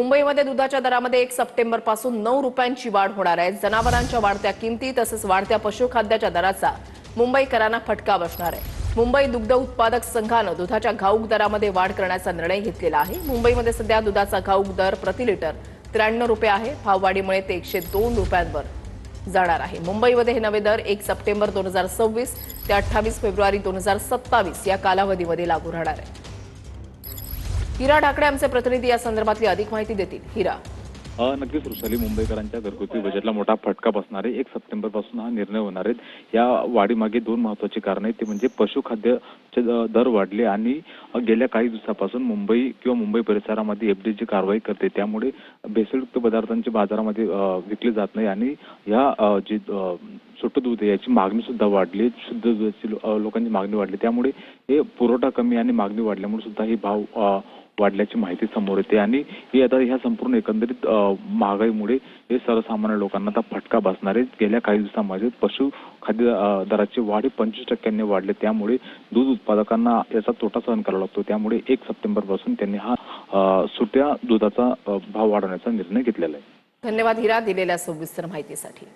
मुंबईमध्ये दुधाच्या दरामध्ये 1 सप्टेंबर पासून 9 रुपयांची वाढ होणार आहे। जनावरांच्या वाढत्या किमती तसंच वाढत्या पशुखाद्याच्या दराचा मुंबईकरांना फटका बसणार आहे। मुंबई दुग्ध उत्पादक संघानं दुधाच्या घाऊक दरामध्ये वाढ करण्याचा निर्णय घेतलेला आहे। मुंबईमध्ये सध्या दुधाचा घाऊक दर प्रति लिटर 93 रुपये आहे। भाववाढीमुळे ते 102 रुपयांवर जाणार आहे। मुंबईमध्ये हे नवे दर 1 सप्टेंबर 2026 ते 28 फेब्रुवारी 2027 या कालावधीमध्ये लागू राहणार आहे। हिरा ढाकणे आमचे प्रतिनिधी या संदर्भातली अधिक माहिती देतील। हिरा, नक्कीच वृषाली, मुंबईकरांच्या घरगुती बजेटला मोठा फटका बसणार आहे। 1 सप्टेंबर पासून हा निर्णय होणार आहे। या वाढीमागे 2 महत्त्वाची कारणे आहेत। ते म्हणजे पशुखाद्याचे दर वाढले आणि गेल्या काही दिवसापासून मुंबई किंवा मुंबई परिसरामध्ये एफडीची कारवाई करते, त्यामुळे भेसळयुक्त पदार्थांचे बाजारामध्ये विकले जात नाही आणि या जे छोटं दूध आहे याची मागणी सुद्धा वाढली, शुद्ध दुधाची लोकांची मागणी वाढली, त्यामुळे हे पुरवठा कमी आणि मागणी वाढल्यामुळे सुद्धा हे भाव वाढल्याची माहिती समोर येते आणि ही आता ह्या संपूर्ण एकंदरीत महागाईमुळे हे सर्वसामान्य लोकांना आता फटका बसणार आहे। गेल्या काही दिवसांमध्ये पशुखाद्य दराची वाढ 25% वाढले, त्यामुळे दूध उत्पादकांना याचा तोटा सहन करावा लागतो। त्यामुळे 1 सप्टेंबर पासून त्यांनी हा सुट्या दुधाचा भाव वाढवण्याचा निर्णय घेतलेला आहे। धन्यवाद हिरा, दिलेल्या सविस्तर माहितीसाठी।